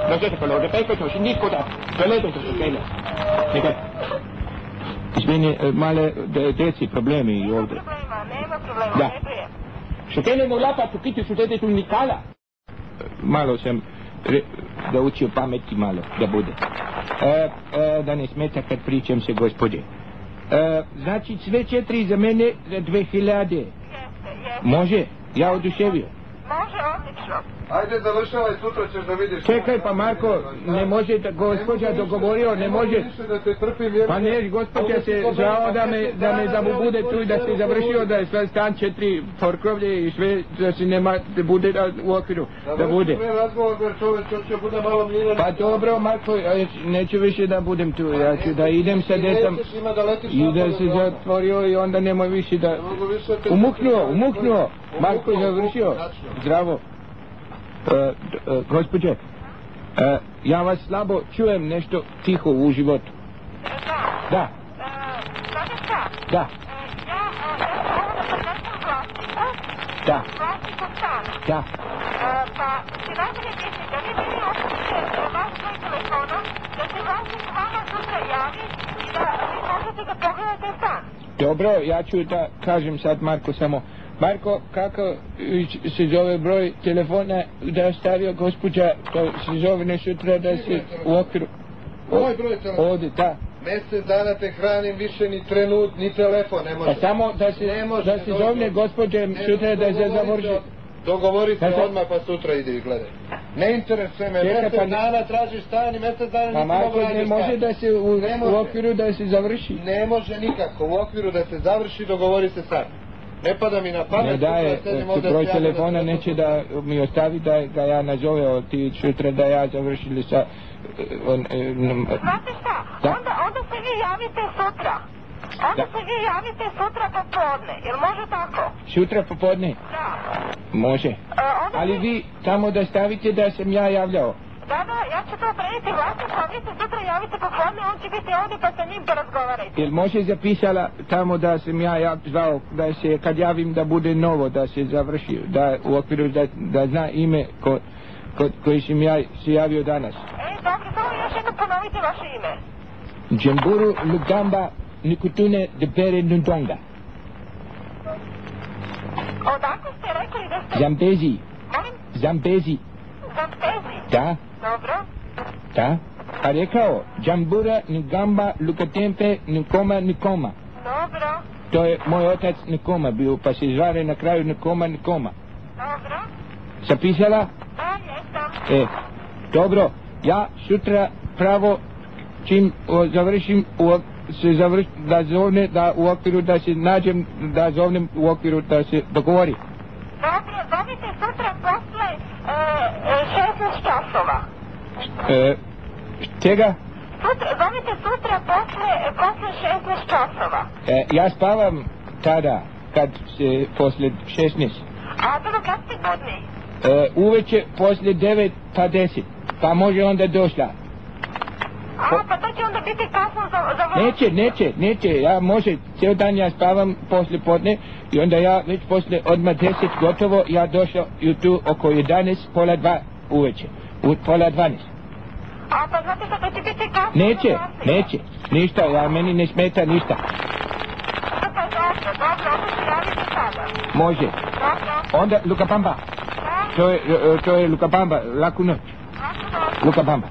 Dođete kolo, ovdje pekvetoš, nikoda. Doledete se kele. Nekaj. Izmeni, male deci problemi i ovdje. Nema problema, ne prije. Što kele mu lapatu, kiti su tete tu nikala. Malo sam da učio pameti malo, da bude. Da ne smeta kad pričam se gospođe. Znači sve 4 za mene za 2000. Jeste. Može? Ja oduševio. Može, odlično. Ajde, završavaj, sutra ćeš da vidiš. Čekaj pa Marko, ne može da gospođa dogovorio, ne može. Da te trpim, jer... Pa ne, gospođa se žao da mu bude tu i da se završio, da je sve stan 4 porkrovlje i sve, da se nema, da bude u okviru, da bude. Sve razgovor, jer čovječ, će bude malo mlina. Pa dobro Marko, neću više da budem tu, ja ću da idem sa detom i da se zatvorio i onda nemoj više da... Umuknuo, Marko je završio, zdravo. Gospođe, ja vas slabo čujem nešto tiho u životu. Da. Znate šta? Da. Ja mogu da prenesem vlasnika. Da. Vlasniku stana. Da. Pa si najbolje misli da vi bili ostavite vaš svoj telefona, da se vlasnik vama sutra javi i da vi možete da pogledate stan. Dobro, ja ću da kažem sad Marko samo. Marko, kako se zove broj telefona da je stavio gospođa, to se zove ne sutra da se u okviru... Moj broj telefona? Ovdje, da. Mjesec dana te hranim, više ni trenut, ni telefon, ne može. Pa samo da se zovne gospođe sutra da se završi. Dogovori se odmah pa sutra ide i gledaj. Ne interesuje me, mjesec dana tražiš stan i mjesec dana nisi mogu nađeš stan. Ne može da se u okviru da se završi. Ne može nikako, u okviru da se završi, dogovori se sad. Ne pada mi na pamet. Ne daje, broj telefona neće da mi ostavi da ga ja nazove ti sutra da ja završili sa... Znate šta? Onda se vi javite sutra. Onda se vi javite sutra popodne, jel može tako? Sutra popodne? Da. Može. Ali vi samo da stavite da sam ja javljao. Da, ja ću to prenijeti vlasniku, a vi se sutra javite popodne, on će biti ovdje pa sa njim porazgovarajte. Jel može zapisala tamo da sam ja zvao, da se kad javim da bude novo, da se završi, da u okviru da zna ime koji sam ja se javio danas. Dobro, samo još jedno ponovite vaše ime. Džemburu Lugamba Nikutune Debere Nundonga. Odakle ste rekli da ste... Zambezi. Molim? Zambezi. Zambezi? Da. Dobro. Da. A rekao, Džambura Ngamba Lukatempe Nikoma. Dobro. To je moj otac Nikoma bio, pa se zvare na kraju Nikoma. Dobro. Zapisala? Da, jesam. Dobro, ja sutra pravo čim završim da zovne da u okviru da se nađem, da zovnem u okviru da se dogovori. Dobro, zovite sutra posle 16 časova. Čega? Zovite sutra posle 16 časova. Ja spavam tada, kad se posle 16. A dobro, kad ste budni? Uveče posle 9 pa 10, pa može onda došla. Pa to će onda biti kasno za vas. Neće, ja može, cijel dan ja spavam posle podne i onda ja već posle odmah 10 gotovo, ja došao i tu oko 11, pola 2 uveče, pola 12. Pa znate što, to će biti kasno Neće, ništa, meni ne smeta ništa. Pa dobro, onda se javite sada. Može. Dobro. Onda Lukabamba. To je Lukabamba, laku noć. Laku noć. Lukabamba.